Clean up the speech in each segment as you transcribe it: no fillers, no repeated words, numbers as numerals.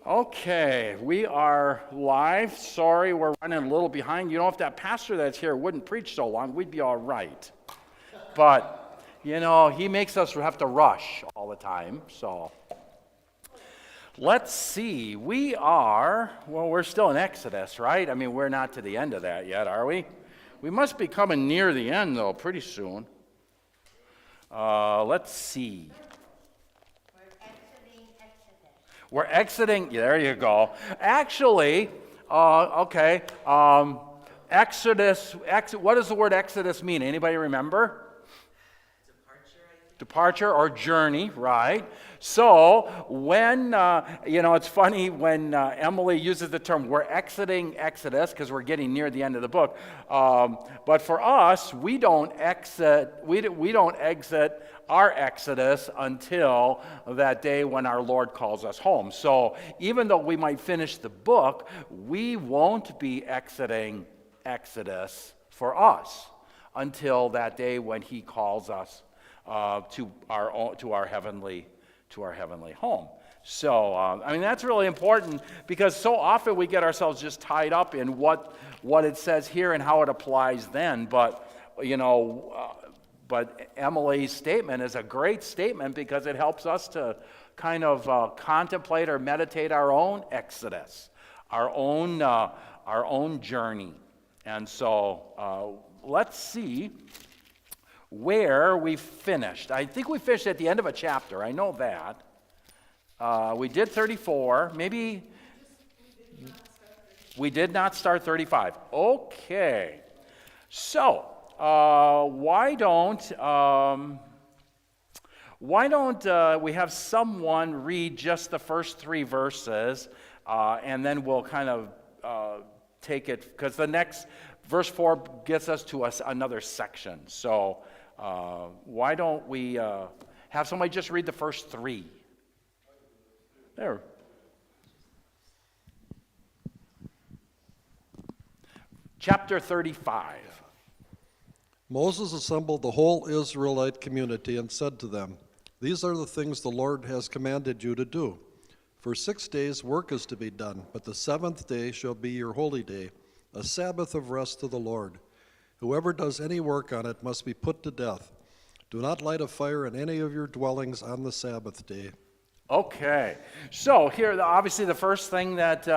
Okay, we are live. Sorry, we're running a little behind. You know, if that pastor that's here wouldn't preach so long, we'd be all right. But, you know, he makes us have to rush all the time. So, let's see. We're still in Exodus, right? I mean, we're not to the end of that yet, are we? We must be coming near the end, though, pretty soon. Let's see. We're exiting, there you go. Actually, okay, Exodus, what does the word Exodus mean? Anybody remember? Departure or journey, right? So when, it's funny when Emily uses the term, we're exiting Exodus because we're getting near the end of the book. But for us, we don't exit our Exodus until that day when our Lord calls us home. So even though we might finish the book, we won't be exiting Exodus for us until that day when He calls us to our heavenly home. So I mean, that's really important because so often we get ourselves just tied up in what it says here and how it applies then. But but Emily's statement is a great statement because it helps us to kind of contemplate or meditate our own exodus, our own journey. And so let's see where we finished. I think we finished at the end of a chapter. I know that. We did 34. Maybe we did not start 35. Okay. So why don't we have someone read just the first 3 verses, and then we'll kind of take it, because the next verse 4 gets us to another section. So why don't we have somebody just read the first 3? There. Chapter 35. Moses assembled the whole Israelite community and said to them, "These are the things the Lord has commanded you to do. For 6 days work is to be done, but the 7th day shall be your holy day, a Sabbath of rest to the Lord. Whoever does any work on it must be put to death. Do not light a fire in any of your dwellings on the Sabbath day." Okay, so here, obviously, the first thing that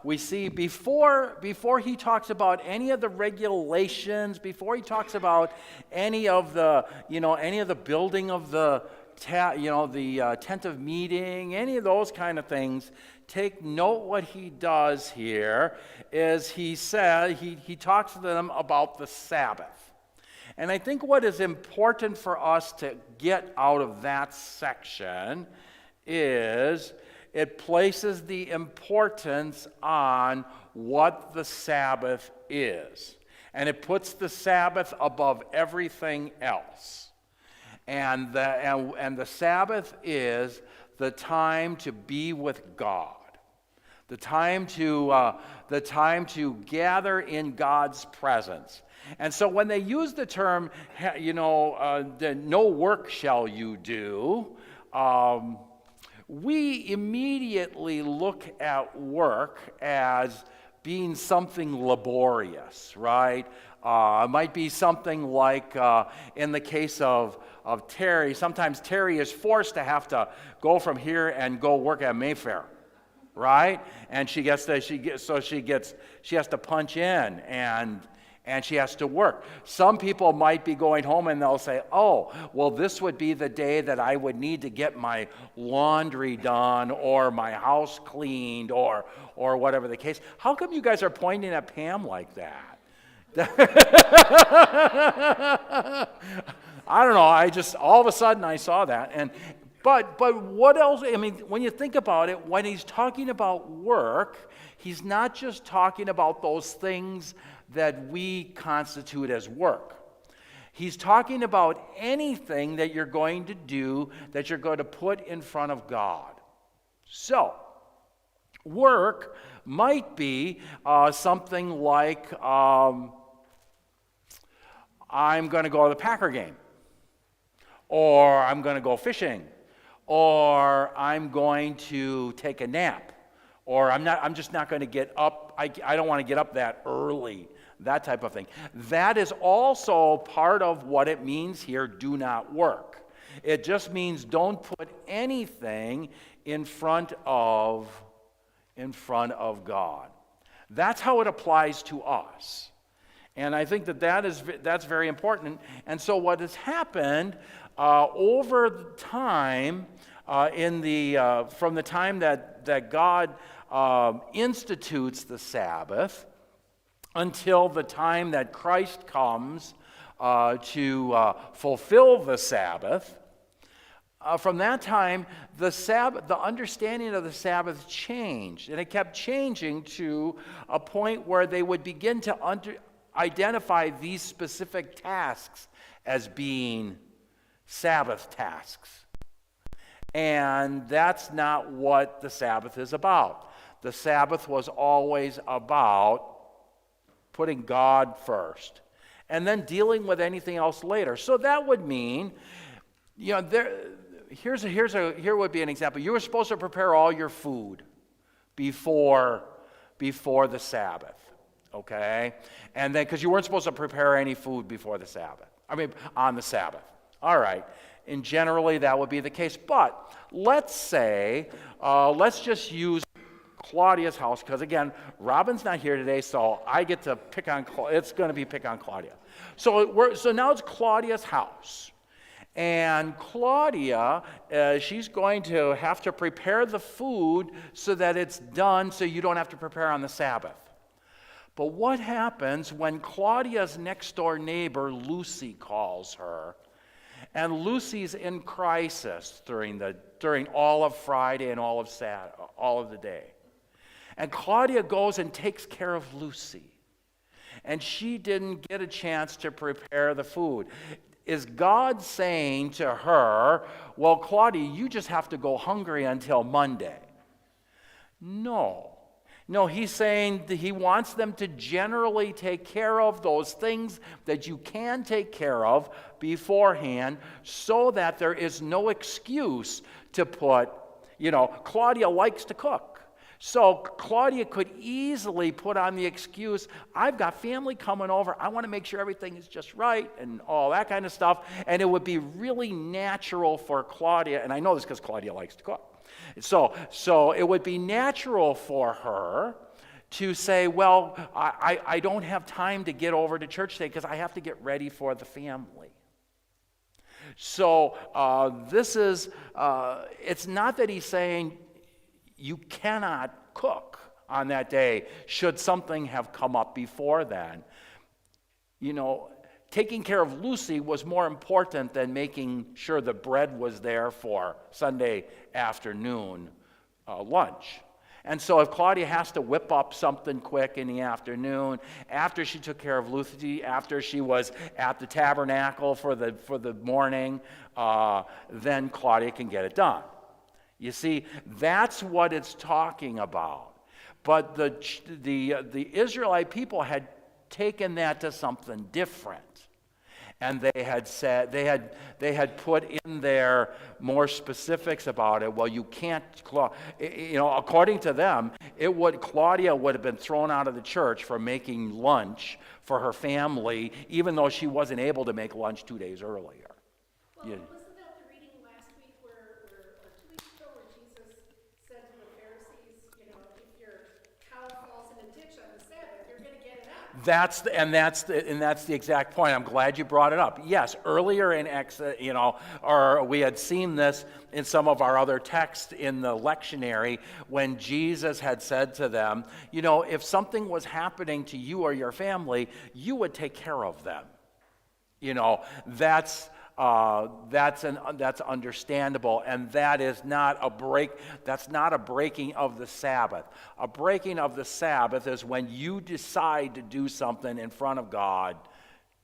we see before he talks about any of the regulations, before he talks about any of the building of the tent of meeting, any of those kind of things, take note what he does here is he talks to them about the Sabbath. And I think what is important for us to get out of that section is it places the importance on what the Sabbath is. And it puts the Sabbath above everything else. And the Sabbath is the time to be with God. The time to gather in God's presence. And so when they use the term, no work shall you do, we immediately look at work as being something laborious, right? It might be something like, in the case of Terry, sometimes Terry is forced to have to go from here and go work at Mayfair, right? And she has to punch in and she has to work. Some people might be going home and they'll say, "Oh, well, this would be the day that I would need to get my laundry done or my house cleaned or whatever the case." How come you guys are pointing at Pam like that? I don't know. All of a sudden I saw that. But what else? I mean, when you think about it, when he's talking about work, he's not just talking about those things that we constitute as work. He's talking about anything that you're going to do, that you're going to put in front of God. So, work might be something like, I'm going to go to the Packer game, or I'm going to go fishing, or I'm going to take a nap, Or I'm just not going to get up. I don't want to get up that early. That type of thing. That is also part of what it means here, do not work. It just means don't put anything in front of God. That's how it applies to us. And I think that's very important. And so what has happened over time, from the time that God institutes the Sabbath until the time that Christ comes to fulfill the Sabbath, from that time, the understanding of the Sabbath changed, and it kept changing to a point where they would begin to identify these specific tasks as being Sabbath tasks. And that's not what the Sabbath is about. The Sabbath was always about putting God first and then dealing with anything else later. So that would mean, here would be an example. You were supposed to prepare all your food before the Sabbath, okay? And then, because you weren't supposed to prepare any food before the Sabbath. On the Sabbath. All right. And generally that would be the case. But let's say, let's just use Claudia's house, because again, Robin's not here today, so I get to pick on, it's going to be pick on Claudia. So now it's Claudia's house. And Claudia, she's going to have to prepare the food so that it's done so you don't have to prepare on the Sabbath. But what happens when Claudia's next door neighbor, Lucy, calls her? And Lucy's in crisis during all of Friday and all of the day. And Claudia goes and takes care of Lucy. And she didn't get a chance to prepare the food. Is God saying to her, well, Claudia, you just have to go hungry until Monday? No. No, he's saying that he wants them to generally take care of those things that you can take care of beforehand so that there is no excuse to put, Claudia likes to cook. So Claudia could easily put on the excuse, I've got family coming over, I want to make sure everything is just right and all that kind of stuff. And it would be really natural for Claudia, and I know this because Claudia likes to cook. So it would be natural for her to say, well, I don't have time to get over to church today because I have to get ready for the family. So it's not that he's saying you cannot cook on that day should something have come up before then. Taking care of Lucy was more important than making sure the bread was there for Sunday afternoon lunch. And so if Claudia has to whip up something quick in the afternoon, after she took care of Lucy, after she was at the tabernacle for the morning, then Claudia can get it done. You see, that's what it's talking about. But the Israelite people had taken that to something different. And they had said, they had put in there more specifics about it. Well, you can't, according to them, Claudia would have been thrown out of the church for making lunch for her family, even though she wasn't able to make lunch 2 days earlier. Well, wasn't that the reading last week or 2 weeks ago where Jesus said to the Pharisees, if your cow falls in a ditch on the Sabbath, you're going to get it out. That's the exact point. I'm glad you brought it up. Yes, earlier in Exodus, or we had seen this in some of our other texts in the lectionary when Jesus had said to them, if something was happening to you or your family, you would take care of them. That's understandable, and that is not a break. That's not a breaking of the Sabbath. A breaking of the Sabbath is when you decide to do something in front of God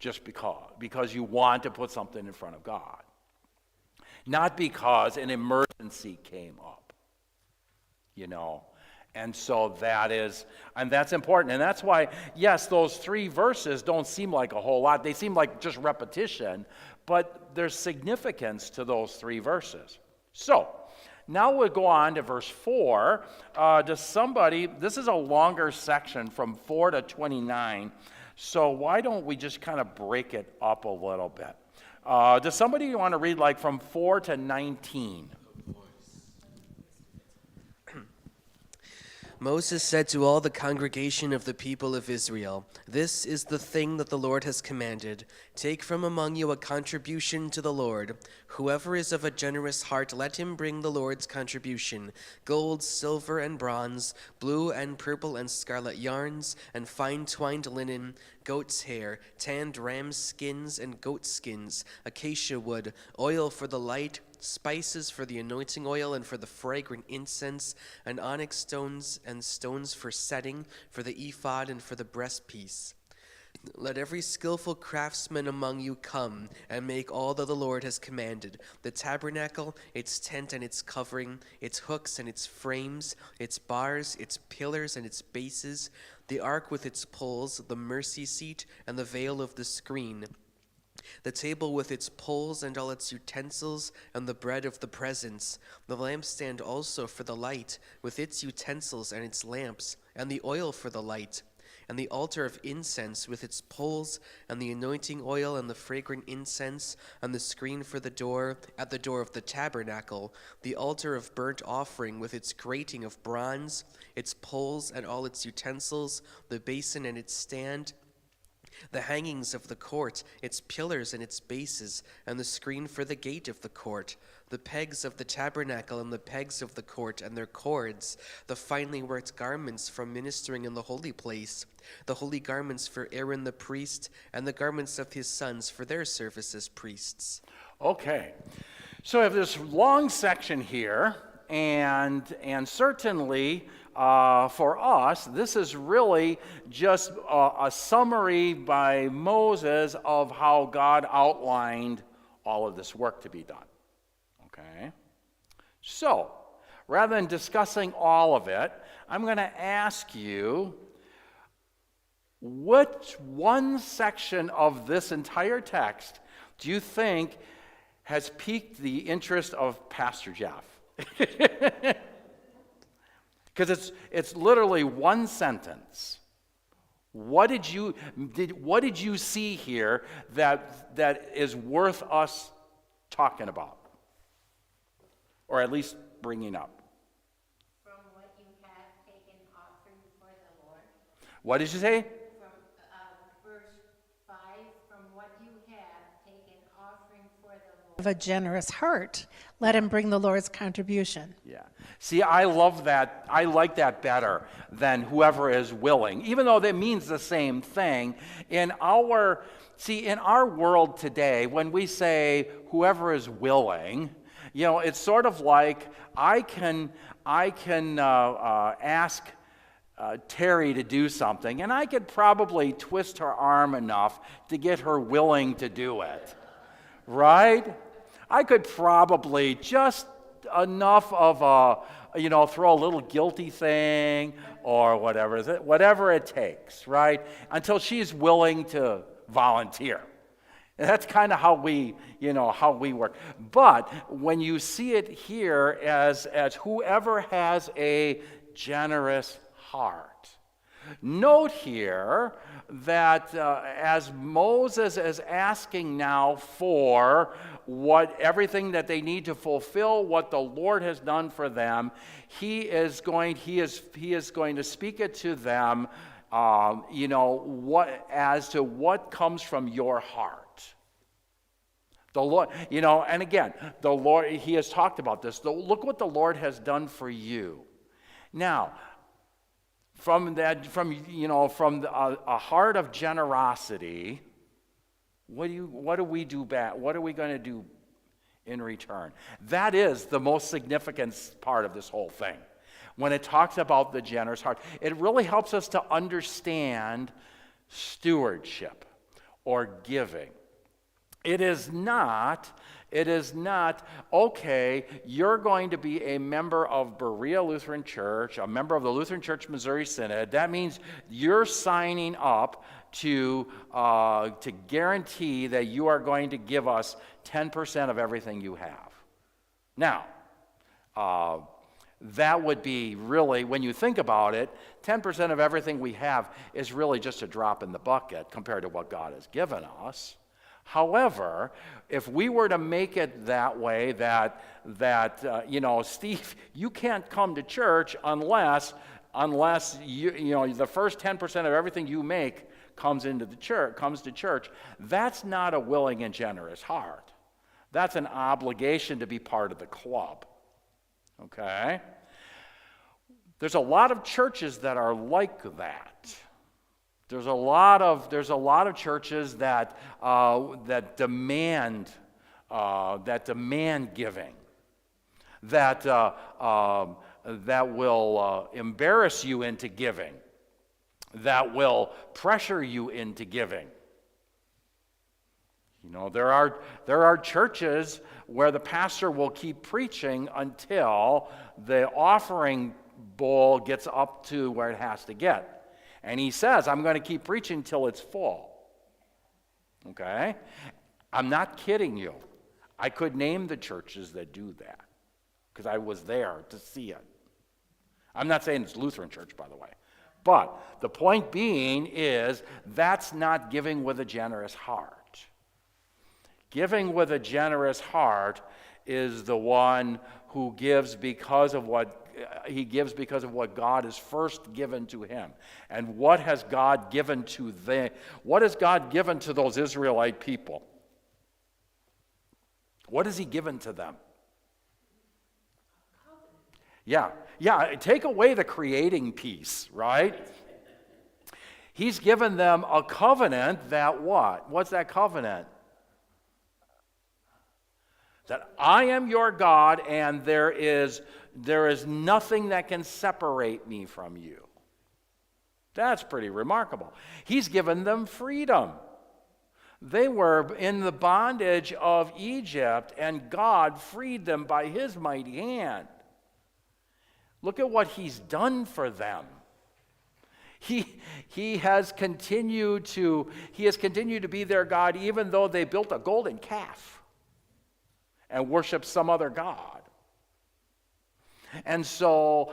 just because you want to put something in front of God, not because an emergency came up. And so that's important. And that's why, yes, those 3 verses don't seem like a whole lot. They seem like just repetition, but there's significance to those 3 verses. So, Now we'll go on to verse 4. This is a longer section from 4 to 29, so why don't we just kind of break it up a little bit? Does somebody want to read like from 4 to 19? Moses said to all the congregation of the people of Israel, "This is the thing that the Lord has commanded. Take from among you a contribution to the Lord. Whoever is of a generous heart, let him bring the Lord's contribution: gold, silver, and bronze, blue and purple and scarlet yarns, and fine twined linen, goat's hair, tanned ram's skins and goat skins, acacia wood, oil for the light, spices for the anointing oil and for the fragrant incense, and onyx stones and stones for setting, for the ephod and for the breastpiece. Let every skillful craftsman among you come and make all that the Lord has commanded: the tabernacle, its tent and its covering, its hooks and its frames, its bars, its pillars and its bases, the ark with its poles, the mercy seat, and the veil of the screen, the table with its poles and all its utensils, and the bread of the presence, the lampstand also for the light, with its utensils and its lamps, and the oil for the light, and the altar of incense with its poles, and the anointing oil and the fragrant incense, and the screen for the door, at the door of the tabernacle, the altar of burnt offering with its grating of bronze, its poles and all its utensils, the basin and its stand, the hangings of the court, its pillars and its bases, and the screen for the gate of the court, the pegs of the tabernacle and the pegs of the court and their cords, the finely worked garments from ministering in the holy place, the holy garments for Aaron the priest, and the garments of his sons for their service as priests. Okay, so I have this long section here, and certainly for us, this is really just a summary by Moses of how God outlined all of this work to be done. Okay? So, rather than discussing all of it, I'm going to ask you, which one section of this entire text do you think has piqued the interest of Pastor Jeff? Because it's literally one sentence. What did you see here that is worth us talking about, or at least bringing up? From what you have taken offering for the Lord. What did you say? From verse 5, from what you have taken offering for the Lord. Of a generous heart, let him bring the Lord's contribution. Yeah. See, I love that. I like that better than whoever is willing, even though that means the same thing. In our world today, when we say whoever is willing, it's sort of like I can ask Terry to do something, and I could probably twist her arm enough to get her willing to do it, right? I could probably just enough of throw a little guilty thing or whatever it takes, right? Until she's willing to volunteer. And that's kind of how we work. But when you see it here as whoever has a generous heart, note here that as Moses is asking now for everything that they need to fulfill what the Lord has done for them, he is going to speak it to them, as to what comes from your heart. The Lord, and again, the Lord, he has talked about this. Look what the Lord has done for you. Now, from a heart of generosity, what do we do back? What are we going to do in return? That is the most significant part of this whole thing. When it talks about the generous heart, it really helps us to understand stewardship or giving. It is not, okay, you're going to be a member of Berea Lutheran Church, a member of the Lutheran Church Missouri Synod. That means you're signing up to guarantee that you are going to give us 10% of everything you have. Now, that would be really, when you think about it, 10% of everything we have is really just a drop in the bucket compared to what God has given us. However, if we were to make it that way, that Steve, you can't come to church unless the first 10% of everything you make comes to church. That's not a willing and generous heart. That's an obligation to be part of the club. Okay? There's a lot of churches that are like that. There's a lot of churches that demand giving, that will embarrass you into giving, that will pressure you into giving. There are churches where the pastor will keep preaching until the offering bowl gets up to where it has to get. And he says, I'm going to keep preaching till it's full. Okay? I'm not kidding you. I could name the churches that do that because I was there to see it. I'm not saying it's Lutheran church, by the way. But the point being is that's not giving with a generous heart. Giving with a generous heart is the one who gives because of what God has first given to him. And what has God given to those Israelite people? What has he given to them? Yeah, take away the creating piece, right? He's given them a covenant that what? What's that covenant? That I am your God and there is nothing that can separate me from you. That's pretty remarkable. He's given them freedom. They were in the bondage of Egypt, and God freed them by his mighty hand. Look at what he's done for them. He has continued to be their God, even though they built a golden calf and worshiped some other god. And so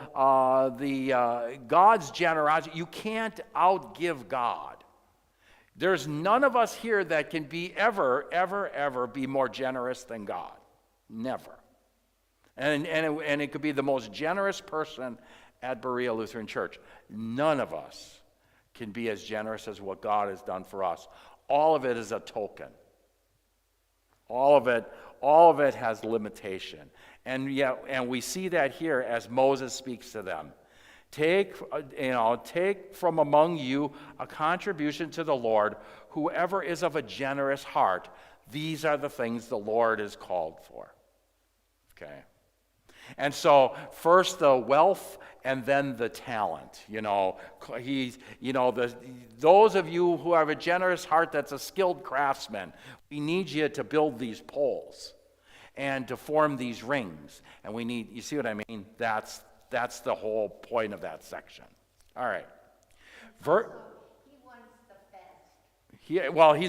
God's generosity, you can't outgive God. There's none of us here that can be ever be more generous than God. Never. And it could be the most generous person at Berea Lutheran Church. None of us can be as generous as what God has done for us. All of it is a token. All of it has limitation. And we see that here as Moses speaks to them. Take from among you a contribution to the Lord, whoever is of a generous heart. These are the things the Lord is called for. Okay. And so first the wealth and then the talent. Those of you who have a generous heart that's a skilled craftsman, we need you to build these poles and to form these rings. And you see what I mean? That's the whole point of that section. All right. He wants the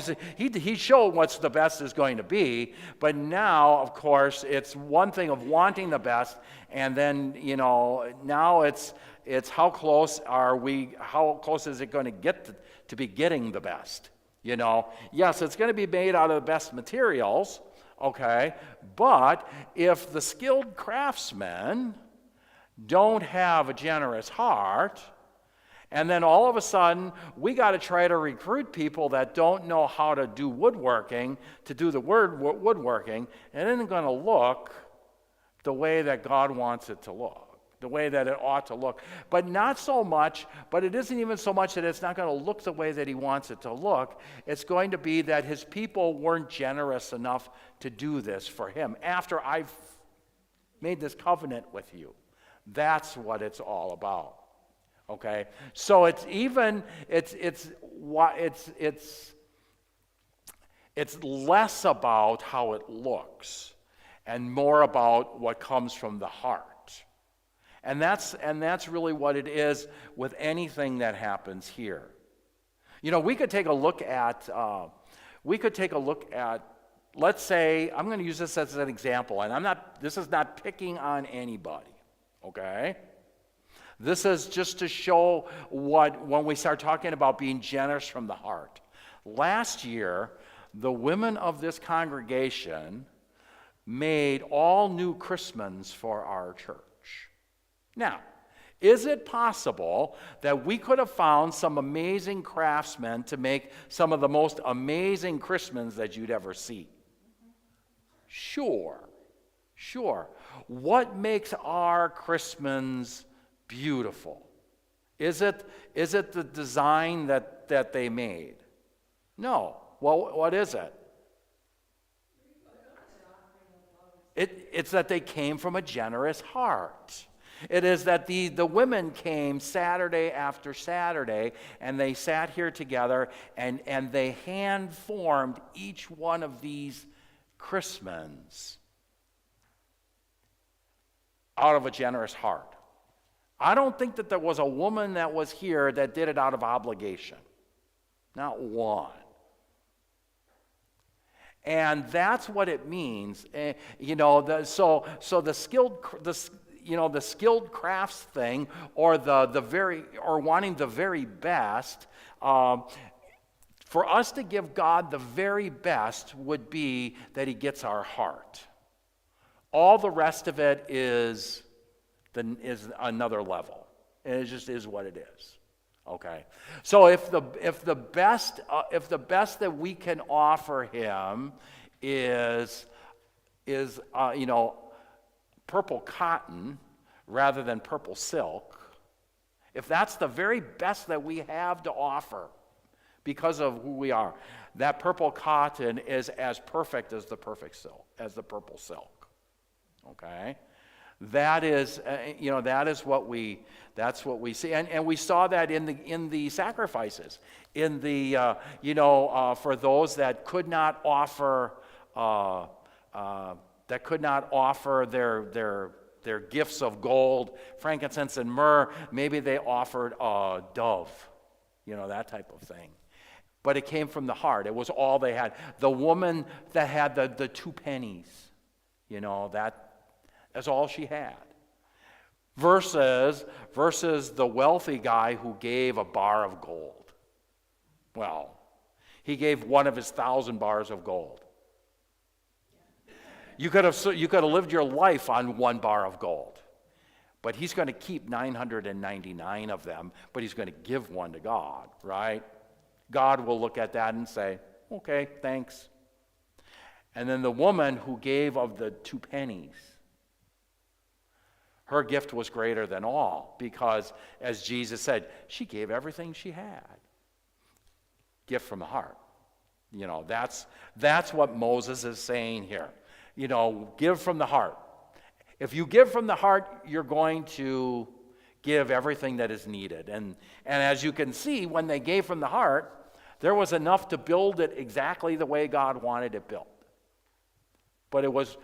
best. He showed what's the best is going to be, but now, of course, it's one thing of wanting the best, and then, now it's how close are we, how close is it going to get to be getting the best? Yes, it's going to be made out of the best materials, okay, but if the skilled craftsmen don't have a generous heart, and then all of a sudden we got to try to recruit people that don't know how to do woodworking to do the woodworking, and it isn't going to look the way that God wants it to look, the way that it ought to look. But it isn't even so much that it's not going to look the way that he wants it to look. It's going to be that his people weren't generous enough to do this for him after I've made this covenant with you. That's what it's all about. Okay? So it's less about how it looks and more about what comes from the heart. And that's really what it is with anything that happens here. We could take a look at let's say, I'm going to use this as an example, and this is not picking on anybody, okay? This is just to show when we start talking about being generous from the heart. Last year, the women of this congregation made all new Christmas for our church. Now, is it possible that we could have found some amazing craftsmen to make some of the most amazing Christmas that you'd ever see? Sure. What makes our Christmas beautiful? Is it the design that they made? No. Well, what is it? It's that they came from a generous heart. It is that the women came Saturday after Saturday, and they sat here together, and they hand-formed each one of these Christmas out of a generous heart. I don't think that there was a woman that was here that did it out of obligation. Not one. And that's what it means. So the skilled crafts thing, or or wanting the very best, for us to give God the very best would be that he gets our heart. All the rest of it is another level. It just is what it is. Okay. So if the best that we can offer him is purple cotton rather than purple silk, if that's the very best that we have to offer because of who we are, that purple cotton is as perfect as the perfect silk, as the purple silk. Okay? That is, that's what we see, and we saw that in the sacrifices, in the, for those that could not offer, their gifts of gold, frankincense, and myrrh. Maybe they offered a dove, that type of thing. But it came from the heart. It was all they had. The woman that had the 2 pennies, that's all she had. Versus the wealthy guy who gave a bar of gold. Well, he gave one of his 1,000 bars of gold. You could have lived your life on 1 bar of gold. But he's going to keep 999 of them, but he's going to give one to God, right? God will look at that and say, okay, thanks. And then the woman who gave of the 2 pennies, her gift was greater than all, because, as Jesus said, she gave everything she had. Gift from the heart. That's what Moses is saying here. Give from the heart. If you give from the heart, you're going to give everything that is needed. And as you can see, when they gave from the heart, there was enough to build it exactly the way God wanted it built. But it was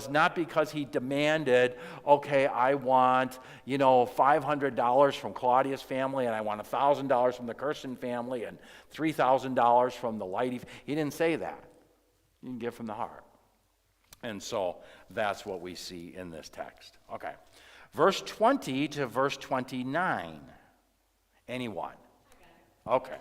not because he demanded, okay, I want, $500 from Claudia's family, and I want $1,000 from the Kirsten family, and $3,000 from the Lighty. He didn't say that. You can give from the heart. And so that's what we see in this text. Okay. Verse 20 to verse 29. Anyone? Okay.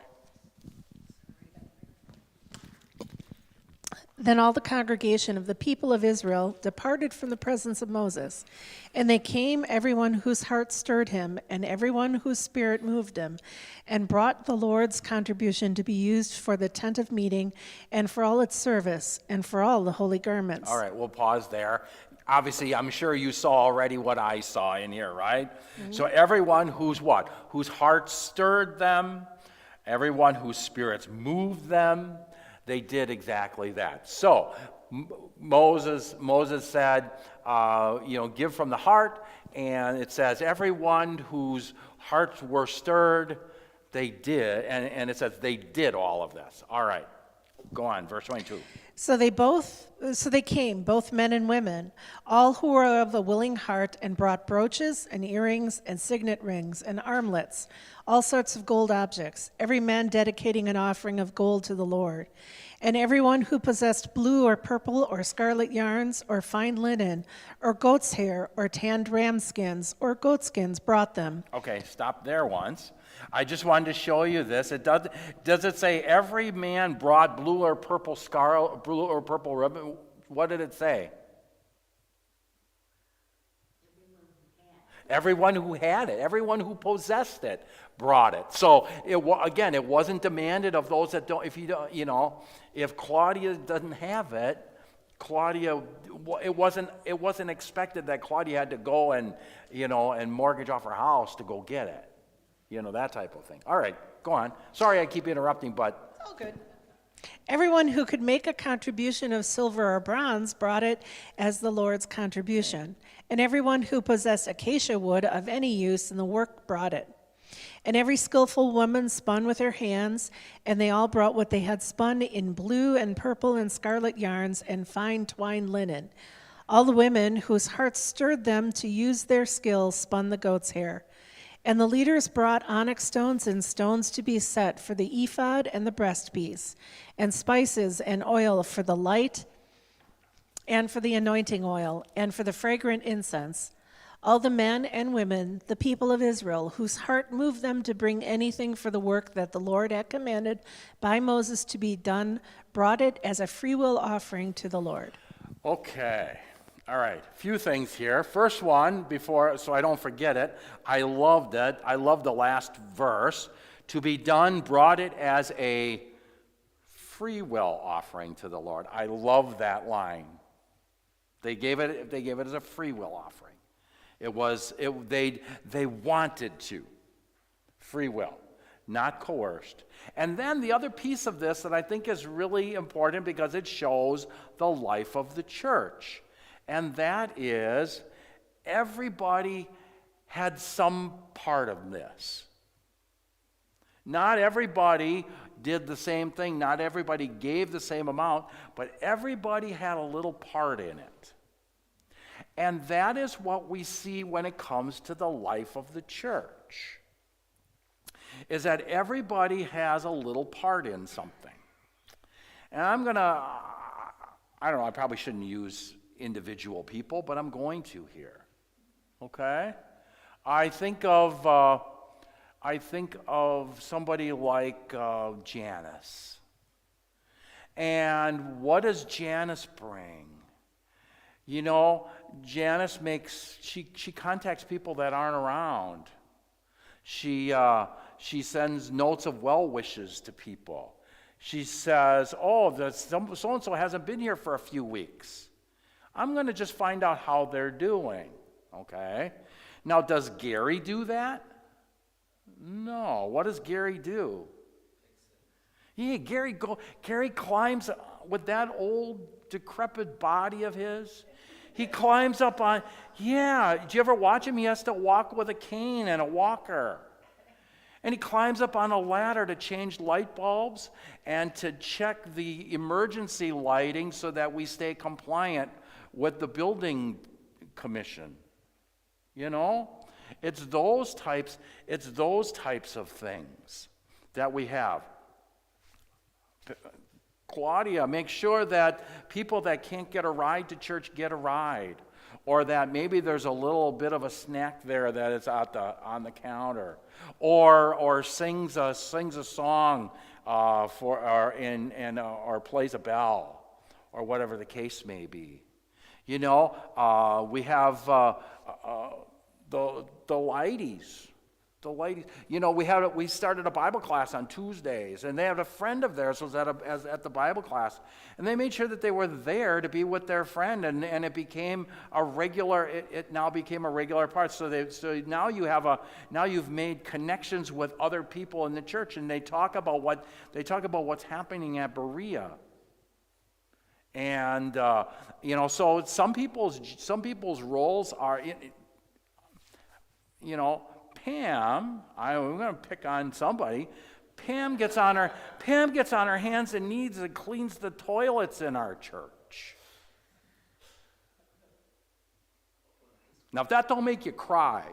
Then all the congregation of the people of Israel departed from the presence of Moses, and they came, everyone whose heart stirred him, and everyone whose spirit moved him, and brought the Lord's contribution to be used for the tent of meeting, and for all its service, and for all the holy garments. All right, we'll pause there. Obviously, I'm sure you saw already what I saw in here, right? Mm-hmm. So everyone whose what? Whose heart stirred them, everyone whose spirits moved them, they did exactly that. So Moses said, give from the heart, and it says everyone whose hearts were stirred, they did, and it says they did all of this. All right, go on, verse 22. So they came, both men and women, all who were of a willing heart, and brought brooches and earrings and signet rings and armlets, all sorts of gold objects, every man dedicating an offering of gold to the Lord. And everyone who possessed blue or purple or scarlet yarns or fine linen or goat's hair or tanned ram skins or goat skins brought them. Okay, stop there once. I just wanted to show you this. Does it say every man brought blue or purple ribbon? What did it say? Everyone who had it, everyone who possessed it, brought it. So again, it wasn't demanded of those that don't. If you don't, if Claudia doesn't have it, it wasn't expected that Claudia had to go and mortgage off her house to go get it, that type of thing. All right, go on. Sorry, I keep interrupting, but All good. Everyone who could make a contribution of silver or bronze brought it as the Lord's contribution. And everyone who possessed acacia wood of any use in the work brought it. And every skillful woman spun with her hands, and they all brought what they had spun in blue and purple and scarlet yarns and fine twined linen. All the women whose hearts stirred them to use their skill spun the goat's hair. And the leaders brought onyx stones and stones to be set for the ephod and the breastpiece, and spices and oil for the light, and for the anointing oil, and for the fragrant incense. All the men and women, the people of Israel, whose heart moved them to bring anything for the work that the Lord had commanded by Moses to be done, brought it as a freewill offering to the Lord. okay. All right, a few things here. First one, so I don't forget it, I loved it. I love the last verse. To be done, brought it as a free will offering to the Lord. I love that line. They gave it as a free will offering. They wanted to. Free will, not coerced. And then the other piece of this that I think is really important because it shows the life of the church. And that is, everybody had some part of this. Not everybody did the same thing. Not everybody gave the same amount, but everybody had a little part in it. And that is what we see when it comes to the life of the church, is that everybody has a little part in something. And I don't know, I probably shouldn't use individual people, but I'm going to here. Okay? I think of somebody like Janice. And what does Janice bring? Janice she contacts people that aren't around. She sends notes of well wishes to people. She says, so-and-so hasn't been here for a few weeks. I'm going to just find out how they're doing, okay? Now, does Gary do that? No. What does Gary do? Yeah, Gary climbs with that old decrepit body of his. He climbs up on, did you ever watch him? He has to walk with a cane and a walker. And he climbs up on a ladder to change light bulbs and to check the emergency lighting so that we stay compliant with the building commission. It's those types of things that we have. Claudia, make sure that people that can't get a ride to church get a ride, or that maybe there's a little bit of a snack there that is on the counter, or sings a song or plays a bell, or whatever the case may be. We have the ladies. We started a Bible class on Tuesdays, and they had a friend of theirs was at the Bible class, and they made sure that they were there to be with their friend, and it became a regular. It now became a regular part. So now you've made connections with other people in the church, and they talk about what's happening at Berea. And so some people's roles are, Pam. I'm going to pick on somebody. Pam gets on her hands and knees and cleans the toilets in our church. Now, if that don't make you cry,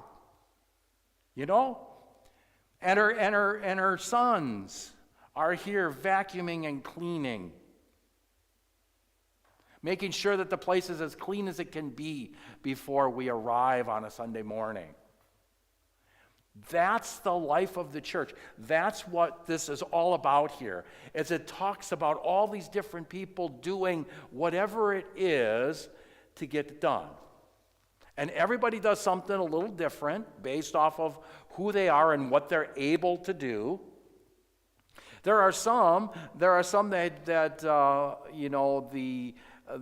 And her sons are here vacuuming and cleaning, making sure that the place is as clean as it can be before we arrive on a Sunday morning. That's the life of the church. That's what this is all about here. As it talks about all these different people doing whatever it is to get done. And everybody does something a little different based off of who they are and what they're able to do. There are some that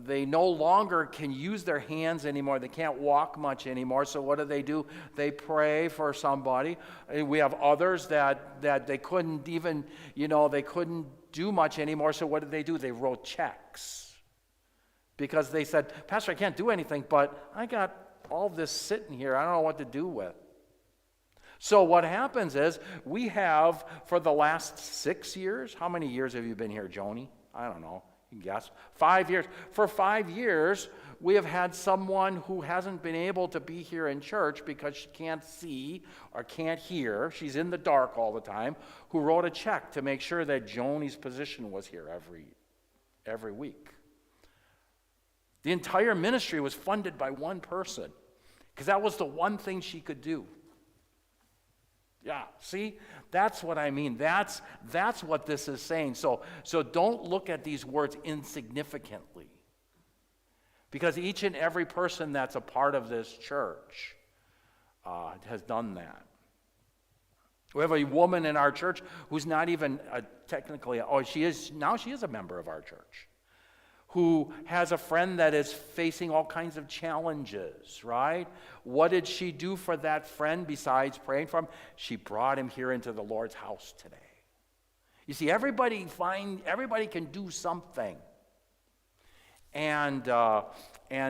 they no longer can use their hands anymore. They can't walk much anymore. So what do? They pray for somebody. We have others that they couldn't even, they couldn't do much anymore. So what did? They wrote checks. Because they said, Pastor, I can't do anything, but I got all this sitting here. I don't know what to do with. So what happens is we have, for the last 6 years, how many years have you been here, Joni? I don't know. You can guess. 5 years. For 5 years, we have had someone who hasn't been able to be here in church because she can't see or can't hear. She's in the dark all the time, who wrote a check to make sure that Joni's position was here every week. The entire ministry was funded by one person because that was the one thing she could do. Yeah, see? That's what I mean. That's what this is saying. So don't look at these words insignificantly. Because each and every person that's a part of this church has done that. We have a woman in our church who's not even technically, she is a member of our church, who has a friend that is facing all kinds of challenges, right? What did she do for that friend besides praying for him? She brought him here into the Lord's house today. You see, everybody can do something. And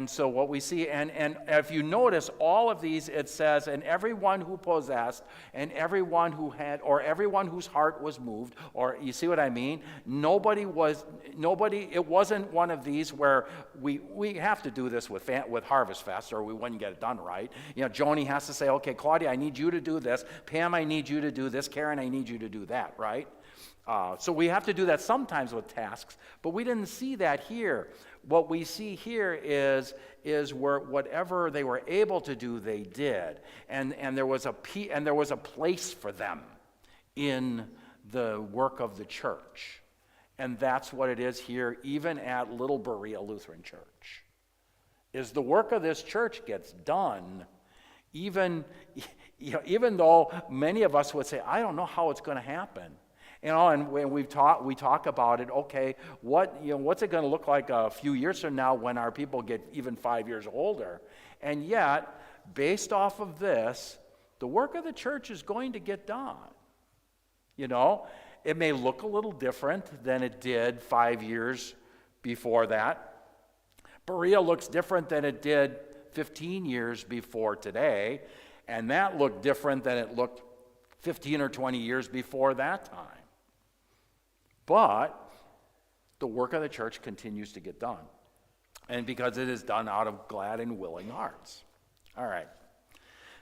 so what we see, and if you notice all of these, it says, and everyone who possessed, and everyone who had, or everyone whose heart was moved, or you see what I mean? It wasn't one of these where we have to do this with Harvest Fest, or we wouldn't get it done right. Joni has to say, okay, Claudia, I need you to do this. Pam, I need you to do this. Karen, I need you to do that, right? So we have to do that sometimes with tasks, but we didn't see that here. What we see here is where whatever they were able to do, they did, and there was a place for them in the work of the church, and that's what it is here, even at Little Berea Lutheran Church. Is the work of this church gets done, even though many of us would say, I don't know how it's going to happen. And when we talk about it, okay, what's it going to look like a few years from now when our people get even 5 years older? And yet, based off of this, the work of the church is going to get done. It may look a little different than it did 5 years before that. Berea looks different than it did 15 years before today, and that looked different than it looked 15 or 20 years before that time. But the work of the church continues to get done. And because it is done out of glad and willing hearts. All right.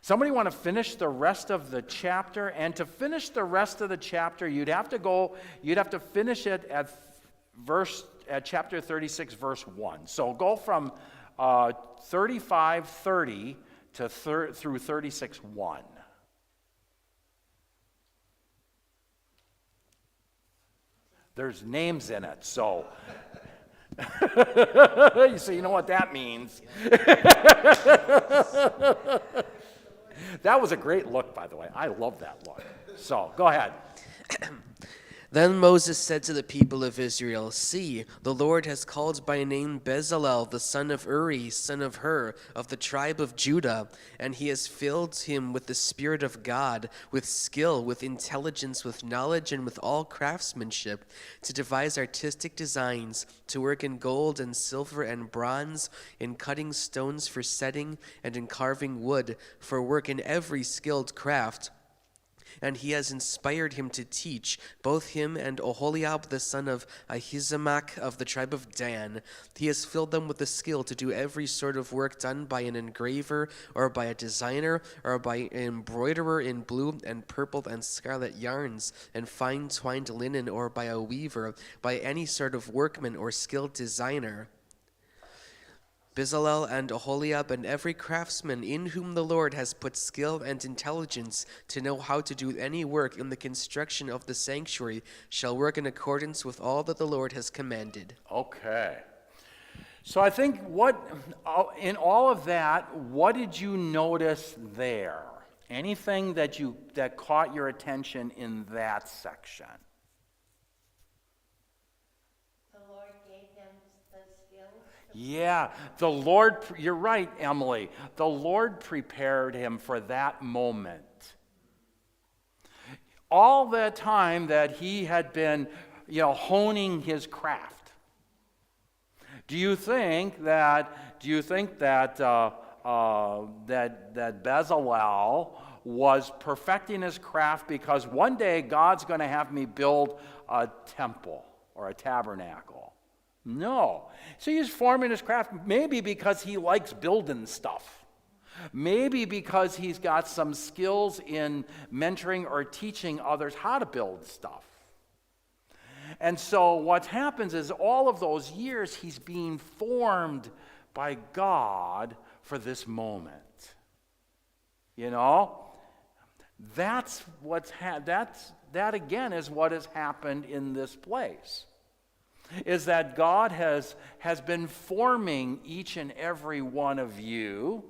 Somebody want to finish the rest of the chapter? And to finish the rest of the chapter, you'd have to finish it at chapter 36, verse 1. So go from 35:30 through 36:1. There's names in it, so you know what that means. That was a great look, by the way. I love that look. So, go ahead. Then Moses said to the people of Israel, See, the Lord has called by name Bezalel, the son of Uri, son of Hur, of the tribe of Judah, and he has filled him with the Spirit of God, with skill, with intelligence, with knowledge, and with all craftsmanship, to devise artistic designs, to work in gold and silver and bronze, in cutting stones for setting, and in carving wood, for work in every skilled craft. and he has inspired him to teach, both him and Oholiab the son of Ahisamach of the tribe of Dan. He has filled them with the skill to do every sort of work done by an engraver, or by a designer, or by an embroiderer in blue and purple and scarlet yarns, and fine twined linen, or by a weaver, by any sort of workman or skilled designer. Bezalel and Oholiab and every craftsman in whom the Lord has put skill and intelligence to know how to do any work in the construction of the sanctuary shall work in accordance with all that the Lord has commanded. Okay. So I think in all of that, what did you notice there? Anything that caught your attention in that section? The Lord gave them the skills. Yeah, the Lord, you're right, Emily. The Lord prepared him for that moment. All the time that he had been, honing his craft. Do you think that Bezalel was perfecting his craft because one day God's going to have me build a temple or a tabernacle? No. So he's forming his craft maybe because he likes building stuff. Maybe because he's got some skills in mentoring or teaching others how to build stuff. And so what happens is all of those years he's being formed by God for this moment. That again is what has happened in this place. Is that God has been forming each and every one of you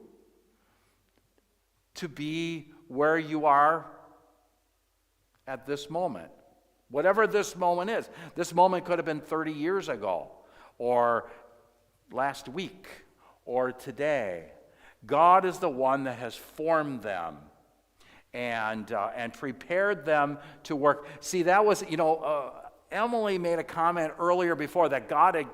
to be where you are at this moment. Whatever this moment is. This moment could have been 30 years ago, or last week, or today. God is the one that has formed them and prepared them to work. See, that was, Emily made a comment earlier before that God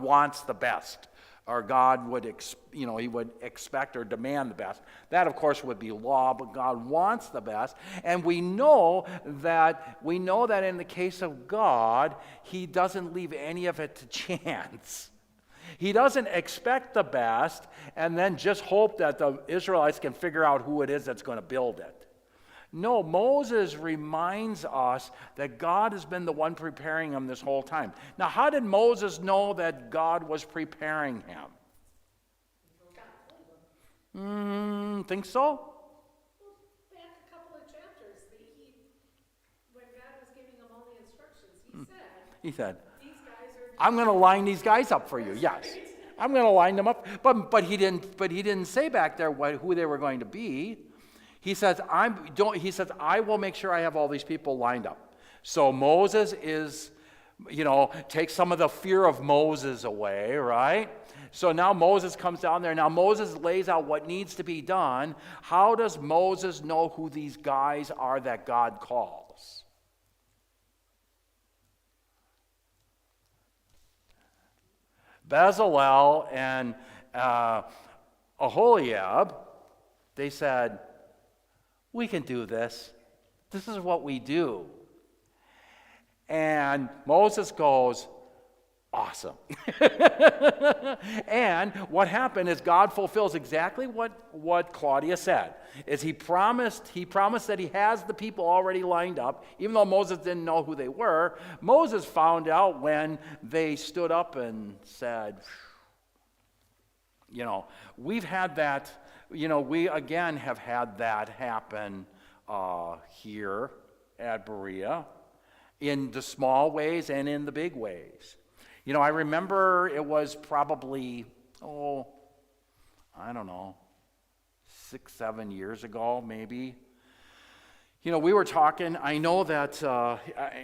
wants the best, or God would, he would expect or demand the best. That, of course, would be law, but God wants the best. And we know that in the case of God, he doesn't leave any of it to chance. He doesn't expect the best and then just hope that the Israelites can figure out who it is that's going to build it. No, Moses reminds us that God has been the one preparing him this whole time. Now, how did Moses know that God was preparing him? Think so? Back a couple of chapters, when God was giving him all the instructions, He said, these guys are. I'm going to line these guys up for you. Yes. I'm going to line them up. But he didn't say back there who they were going to be. He says, I will make sure I have all these people lined up. So Moses takes some of the fear of Moses away, right? So now Moses comes down there. Now Moses lays out what needs to be done. How does Moses know who these guys are that God calls? Bezalel and Oholiab, they said, we can do this. This is what we do. And Moses goes, awesome. And what happened is God fulfills exactly what Claudia said. Is he promised that he has the people already lined up, even though Moses didn't know who they were. Moses found out when they stood up and said, we've had that. We again have had that happen here at Berea in the small ways and in the big ways. I remember it was probably, 6-7 years ago, maybe. We were talking, I know that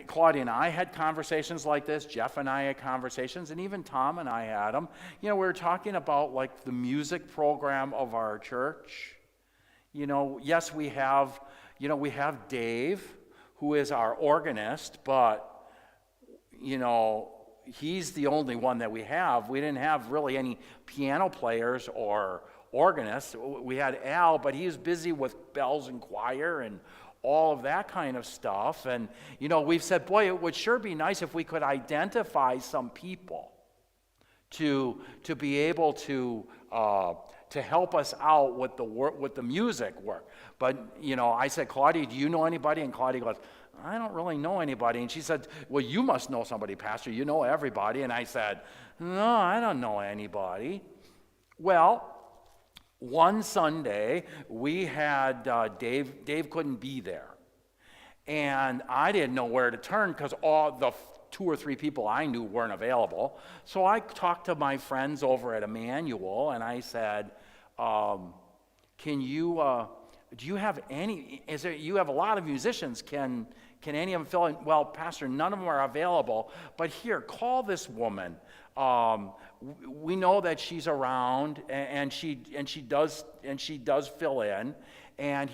Claudia and I had conversations like this, Jeff and I had conversations, and even Tom and I had them. We were talking about the music program of our church. Yes, we have Dave, who is our organist, but, he's the only one that we have. We didn't have really any piano players or organists. We had Al, but he was busy with bells and choir and all of that kind of stuff. And, you know, we've said, boy, it would sure be nice if we could identify some people to be able to help us out with the music work. But, you know, I said, Claudia, do you know anybody? And Claudia goes, I don't really know anybody. And she said, well, you must know somebody, Pastor. You know everybody. And I said, no, I don't know anybody. Well, one Sunday, we had Dave couldn't be there. And I didn't know where to turn because all the 2 or 3 people I knew weren't available. So I talked to my friends over at Emmanuel, and I said, can you, do you have any, you have a lot of musicians, can any of them fill in? Well, Pastor, none of them are available, but here, call this woman. We know that she's around, and she does fill in, and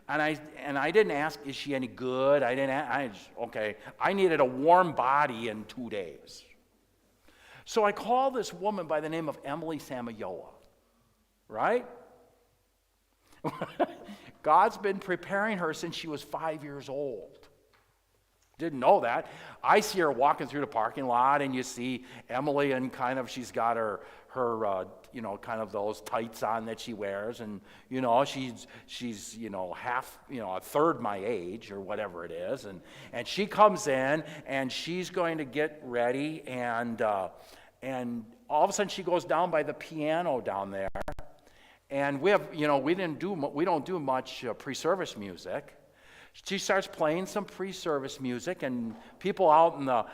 I didn't ask, is she any good? Okay. I needed a warm body in 2 days. So I called this woman by the name of Emily Samayoa, right? God's been preparing her since she was 5 years old. Didn't know that. I see her walking through the parking lot, and you see Emily, and kind of she's got her you know, kind of those tights on that she wears, and you know she's you know half, you know, a third my age or whatever it is, and she comes in and she's going to get ready, and all of a sudden she goes down by the piano down there, and we have, you know, we don't do much pre-service music. She starts playing some pre-service music, and people out in the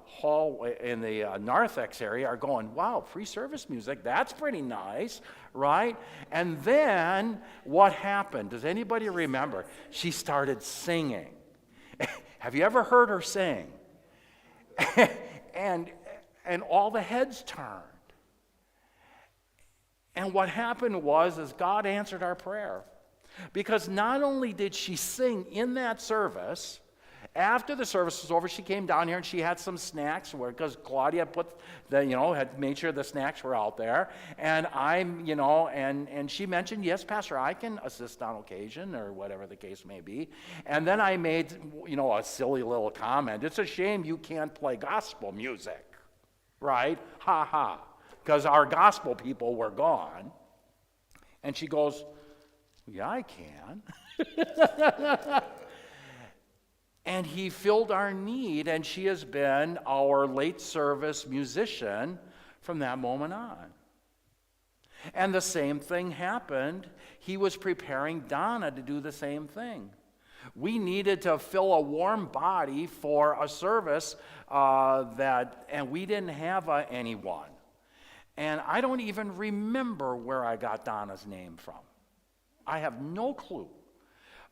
hall in the narthex area are going, wow, pre-service music, that's pretty nice, right? And then what happened? Does anybody remember? She started singing. Have you ever heard her sing? and all the heads turned. And what happened was God answered our prayer. Because not only did she sing in that service, after the service was over, she came down here and she had some snacks, because Claudia had made sure the snacks were out there. And and she mentioned, yes, Pastor, I can assist on occasion, or whatever the case may be. And then I made, a silly little comment. It's a shame you can't play gospel music, right? Ha ha. Because our gospel people were gone. And she goes, yeah, I can. And he filled our need, and she has been our late service musician from that moment on. And the same thing happened. He was preparing Donna to do the same thing. We needed to fill a warm body for a service and we didn't have anyone. And I don't even remember where I got Donna's name from. I have no clue.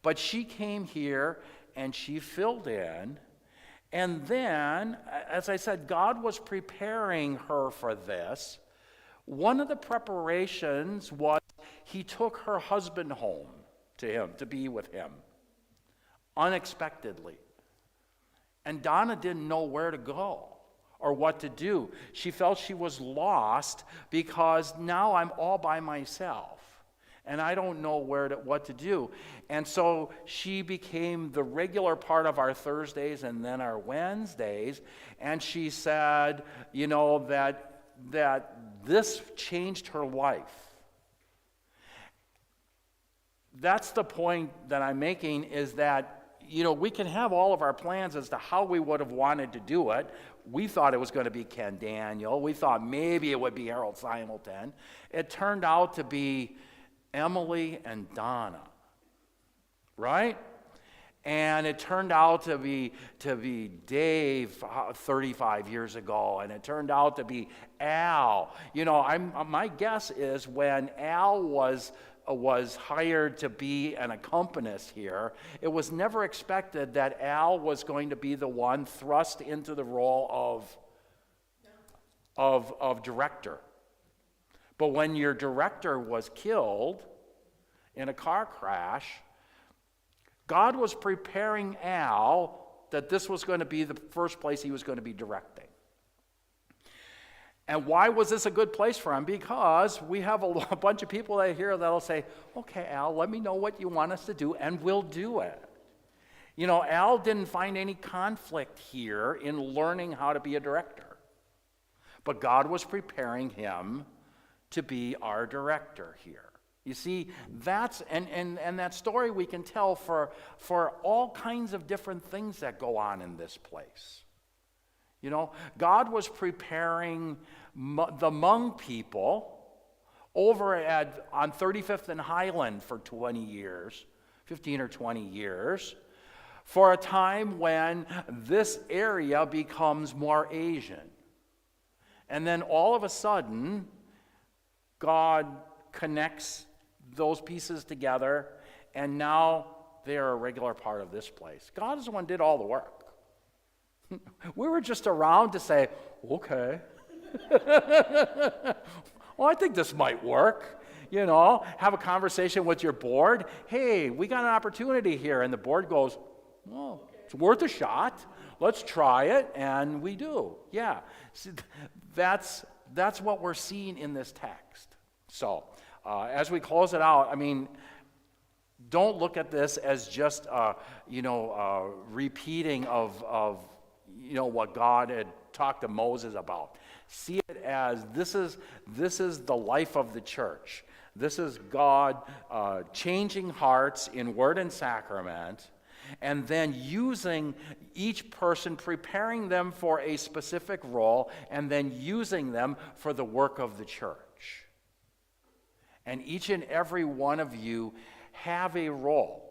But she came here and she filled in. And then, as I said, God was preparing her for this. One of the preparations was he took her husband home to him, to be with him, unexpectedly. And Donna didn't know where to go or what to do. She felt she was lost because now I'm all by myself. And I don't know what to do. And so she became the regular part of our Thursdays and then our Wednesdays. And she said, that this changed her life. That's the point that I'm making, is that, we can have all of our plans as to how we would have wanted to do it. We thought it was going to be Ken Daniel. We thought maybe it would be Harold Simulton. It turned out to be Emily and Donna, right? And it turned out to be Dave 35 years ago, and it turned out to be Al. My guess is when Al was hired to be an accompanist here, it was never expected that Al was going to be the one thrust into the role of director. But when your director was killed in a car crash, God was preparing Al that this was going to be the first place he was going to be directing. And why was this a good place for him? Because we have a bunch of people that here that'll say, okay, Al, let me know what you want us to do, and we'll do it. You know, Al didn't find any conflict here in learning how to be a director. But God was preparing him to be our director here. You see, that's, and that story we can tell for all kinds of different things that go on in this place. You know, God was preparing the Hmong people over on 35th and Highland for 20 years, 15 or 20 years, for a time when this area becomes more Asian. And then all of a sudden, God connects those pieces together, and now they are a regular part of this place. God is the one who did all the work. We were just around to say, okay. Well, I think this might work. You know, have a conversation with your board. Hey, we got an opportunity here. And the board goes, well, it's worth a shot. Let's try it. And we do. Yeah. See, that's what we're seeing in this text. So, as we close it out, I mean, don't look at this as just, repeating of what God had talked to Moses about. See it as this is the life of the church. This is God changing hearts in word and sacrament, and then using each person, preparing them for a specific role, and then using them for the work of the church. And each and every one of you have a role.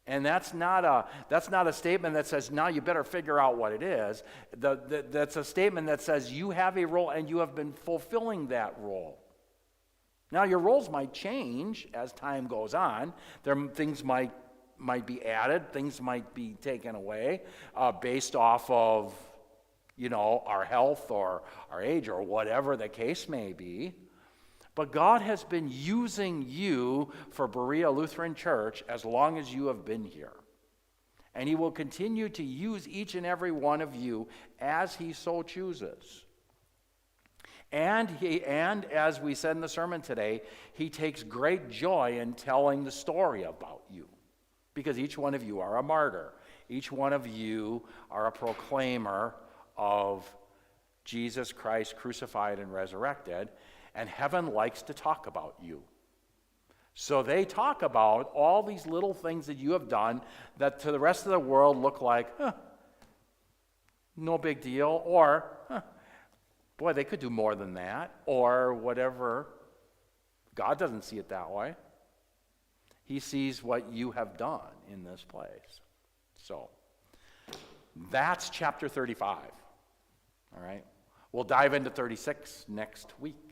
And that's not a statement that says, now you better figure out what it is. That's a statement that says you have a role and you have been fulfilling that role. Now your roles might change as time goes on. Things might be added, things might be taken away based off of, our health or our age or whatever the case may be. But God has been using you for Berea Lutheran Church as long as you have been here. And He will continue to use each and every one of you as He so chooses. And as we said in the sermon today, He takes great joy in telling the story about you. Because each one of you are a martyr. Each one of you are a proclaimer of Jesus Christ crucified and resurrected. And heaven likes to talk about you. So they talk about all these little things that you have done that to the rest of the world look like, no big deal, or, boy, they could do more than that, or whatever. God doesn't see it that way. He sees what you have done in this place. So, that's chapter 35. All right? We'll dive into 36 next week.